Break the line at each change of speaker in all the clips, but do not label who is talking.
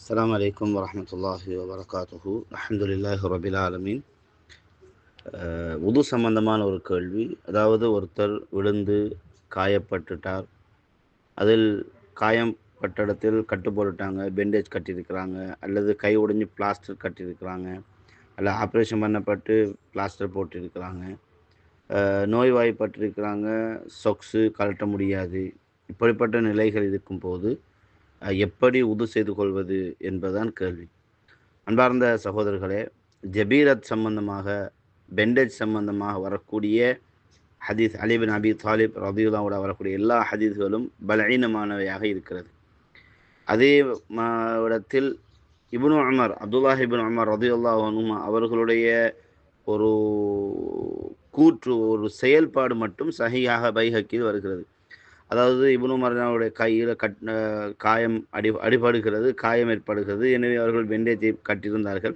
அஸ்ஸலாமு அலைக்கும் வரஹ்மத்துல்லாஹி வபரகாத்துஹு. அல்ஹம்துலில்லாஹி ரபில் ஆலமீன். உது சம்பந்தமான ஒரு கேள்வி. அதாவது ஒருத்தர் விழுந்து காயப்பட்டுட்டார். அதில் காயப்பட்ட இடத்தில் கட்டு போட்டுட்டாங்க, பெண்டேஜ் கட்டியிருக்கிறாங்க, அல்லது கை உடைஞ்சு பிளாஸ்டர் கட்டியிருக்கிறாங்க, அல்ல ஆப்ரேஷன் பண்ணப்பட்டு பிளாஸ்டர் போட்டிருக்கிறாங்க, நோய்வாய்ப்பட்டிருக்கிறாங்க, சொக்ஸு கழட்ட முடியாது. இப்படிப்பட்ட நிலைகள் இருக்கும்போது எப்படி உது செய்து கொள்வது என்பதுதான் கேள்வி. அன்பார்ந்த சகோதரர்களே, ஜபீரத் சம்பந்தமாக, பெண்டேஜ் சம்பந்தமாக வரக்கூடிய ஹதீஸ், அலி பின் அபி தாலிப் ரலியல்லாஹு வரக்கூடிய எல்லா ஹதீஸ்களும் பலஈனமானவையாக இருக்கிறது. அதே இடத்தில் இப்னு உமர், அப்துல்லாஹ் இப்னு உமர் ரலியல்லாஹு அன்ஹுமா அவர்களுடைய ஒரு கூற்று, ஒரு செயல்பாடு மட்டும் சஹீஹாக பைஹக்கியில் வருகிறது. அதாவது இப்னு உமருடைய கையில் காயம் அடிபடுகிறது, காயம் ஏற்படுகிறது. எனவே அவர்கள் பெண்டேஜை கட்டியிருந்தார்கள்.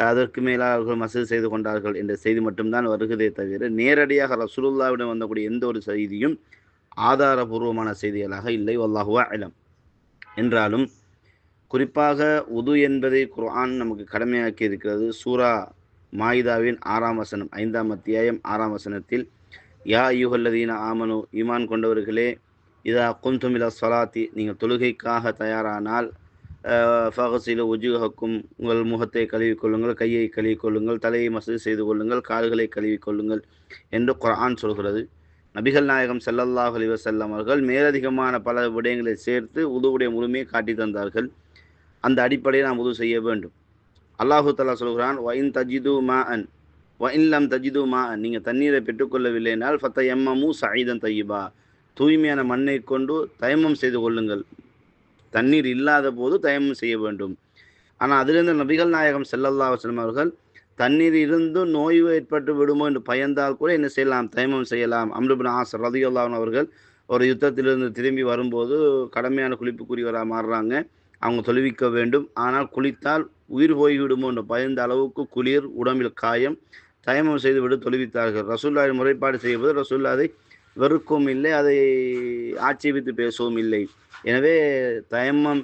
அதற்கு மேலாக அவர்கள் மசூல் செய்து கொண்டார்கள் என்ற செய்தி மட்டும்தான் வருகிறதே தவிர, நேரடியாக ரசூலுல்லாஹ்விடம் வந்தக்கூடிய எந்த ஒரு செய்தியும் ஆதாரபூர்வமான செய்திகளாக இல்லை. வல்லாஹு அலம். என்றாலும் குறிப்பாக உது என்பதை குர்ஆன் நமக்கு கடமையாக்கி இருக்கிறது. சூரா மாயிதாவின் 6ஆம் வசனம், 5ஆம் அத்தியாயம் 6ஆம் வசனத்தில், யா அய்யுஹல்லதீன ஆமனு, ஈமான் கொண்டவர்களே, இதா குந்தும் இலா ஸலாத்தி, நீங்கள் தொழுகைக்காக தயாரானால், ஃபகசிலு உஜூஹக்கும், உங்கள் முகத்தை கழுவிக்கொள்ளுங்கள், கையை கழுவிக்கொள்ளுங்கள், தலையை மசூல் செய்து கொள்ளுங்கள், கால்களை கழுவிக்கொள்ளுங்கள் என்று குர்ஆன் சொல்கிறது. நபிகள் நாயகம் ஸல்லல்லாஹு அலைஹி வஸல்லம் அவர்கள் மேலதிகமான பல விடயங்களை சேர்த்து உதுவுடைய முழுமையை காட்டி தந்தார்கள். அந்த அடிப்படையில் நாம் உது செய்ய வேண்டும். அல்லாஹு தஆலா சொல்கிறான், வஇன் தஜிது மாஅன் வஇன் லம் தஜிது மாஅன், நீங்கள் தண்ணீரை பெற்றுக்கொள்ளவில்லை என்றால் ஃபதயம்மமு ஸஈதன் தய்யிபா, தூய்மையான மண்ணை கொண்டு தயம்மம் செய்து கொள்ளுங்கள். தண்ணீர் இல்லாத போது தயம்மம் செய்ய வேண்டும். ஆனால் அதிலிருந்து நபிகள் நாயகம் ஸல்லல்லாஹு அலைஹி வஸல்லம் அவர்கள் தண்ணீர் இருந்து நோய் ஏற்பட்டு விடுமோ என்று பயந்தால் கூட என்ன செய்யலாம்? தயம்மம் செய்யலாம். அம்ர் இப்னு ஆஸ் ரலியல்லாஹு அன்ஹு அவர்கள் ஒரு யுத்தத்திலிருந்து திரும்பி வரும்போது கடமையான குளிப்புக்குரியவராக மாறுறாங்க. அவங்க தொழுவிக்க வேண்டும். ஆனால் குளித்தால் உயிர் போய்விடுமோ என்று பயந்த அளவுக்கு குளிர், உடம்பில் காயம், தயம்மம் செய்துவிட்டு தொழுவித்தார்கள். ரசூலுல்லாஹை முறைப்பாடு செய்வது ரசூலுல்லாஹ் அதை வெறுக்கவும் இல்லை, அதை ஆட்சேபித்து பேசவும் இல்லை. எனவே தயம்மம்,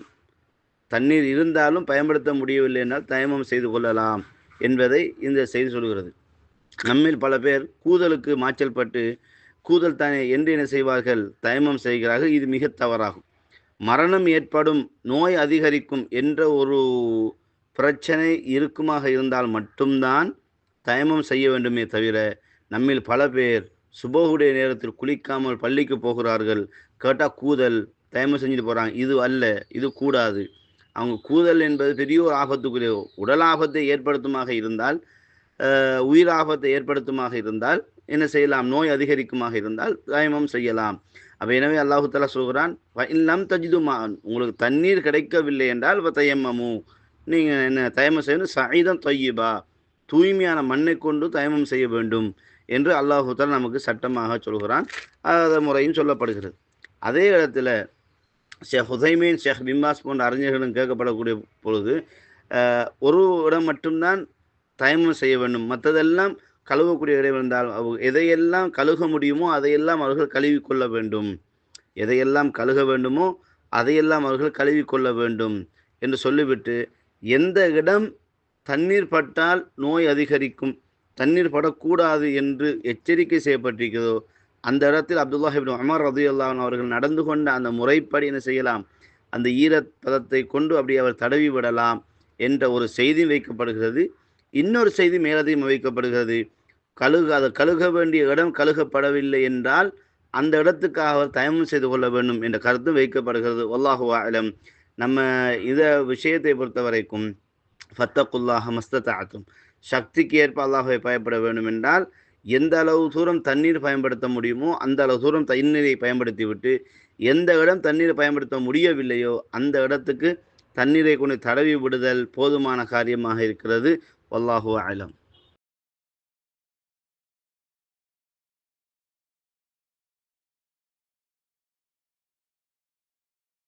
தண்ணீர் இருந்தாலும் பயன்படுத்த முடியவில்லை என்றால் தயம்மம் செய்து கொள்ளலாம் என்பதை இந்த செய்தி சொல்கிறது. நம்மில் பல பேர் கூதலுக்கு மாச்சல் பட்டு கூதல் தானே என்று என்ன செய்வார்கள்? தயம்மம் செய்கிறார்கள். இது மிக தவறாகும். மரணம் ஏற்படும், நோய் அதிகரிக்கும் என்ற ஒரு பிரச்சனை இருக்குமாக இருந்தால் மட்டும்தான் தயம்மம் செய்ய வேண்டுமே தவிர, நம்மில் பல பேர் சுபஹுடைய நேரத்தில் குளிக்காமல் பள்ளிக்கு போகிறார்கள். கேட்டால் கூதல், தயம்மம் செஞ்சுட்டு போகிறாங்க. இது அல்ல, இது கூடாது. அவங்க கூதல் என்பது பெரிய ஒரு ஆபத்துக்குரிய, உடல் ஆபத்தை ஏற்படுத்துமாக இருந்தால், உயிர் ஆபத்தை ஏற்படுத்துமாக இருந்தால் என்ன செய்யலாம்? நோய் அதிகரிக்குமாக இருந்தால் தயம்மம் செய்யலாம். அப்போ எனவே அல்லாஹு தஆலா சொல்கிறான், வஇன் லம் தஜிது மாஅன், உங்களுக்கு தண்ணீர் கிடைக்கவில்லை என்றால் ஃபதயம்மமு, நீங்கள் என்ன தயம்மம் செய்யணும், ஸஈதன் தய்யிபா, தூய்மையான மண்ணை கொண்டு தயம்மம் செய்ய வேண்டும் என்று அல்லாஹு தஆலா நமக்கு சட்டமாக சொல்கிறான். அந்த முறையும் சொல்லப்படுகிறது. அதே இடத்துல ஷேக் ஹுதைமீன், ஷேக் பின்பாஸ் போன்ற அறிஞர்களும் கேட்கப்படக்கூடிய பொழுது, ஒரு இடம் மட்டும்தான் தயம்மம் செய்ய வேண்டும், மற்றதெல்லாம் கழுவக்கூடிய இடம் இருந்தால் எதையெல்லாம் கழுக முடியுமோ அதையெல்லாம் அவர்கள் கழுவிக்கொள்ள வேண்டும், எதையெல்லாம் கழுக வேண்டுமோ அதையெல்லாம் அவர்கள் கழுவிக்கொள்ள வேண்டும் என்று சொல்லிவிட்டு, எந்த இடம் தண்ணீர் பட்டால் நோய் அதிகரிக்கும், தண்ணீர் படக்கூடாது என்று எச்சரிக்கை செய்யப்பட்டிருக்கிறதோ அந்த இடத்தில் அப்துல்லாஹ் இப்னு உமர் ரலியல்லாஹு அன்ஹு அவர்கள் நடந்து கொண்ட அந்த முறைப்படி என்ன செய்யலாம்? அந்த ஈரப்பதத்தை கொண்டு அப்படி அவர் தடவி விடலாம் என்ற ஒரு செய்தி வைக்கப்படுகிறது. இன்னொரு செய்தி மேலதிகம் வைக்கப்படுகிறது, கழுக வேண்டிய இடம் கழுகப்படவில்லை என்றால் அந்த இடத்துக்காக அவர் தயம்மம் செய்து கொள்ள வேண்டும் என்ற கருத்தும் வைக்கப்படுகிறது. வல்லாஹு அலம். நம்ம இந்த விஷயத்தை பொறுத்த வரைக்கும் ஃபத்தகுல்லாஹ மஸ்ததஅதும், சக்திக்கு ஏற்ப அல்லாஹ்வை பயப்பட வேண்டும் என்றால் எந்த அளவு தூரம் தண்ணீர் பயன்படுத்த முடியுமோ அந்த அளவு தூரம் தண்ணீரை பயன்படுத்திவிட்டு, எந்த இடம் தண்ணீரை பயன்படுத்த முடியவில்லையோ அந்த இடத்துக்கு தண்ணீரை கொண்டு தடவி விடுதல் போதுமான காரியமாக இருக்கிறது. வல்லாஹு அலம்.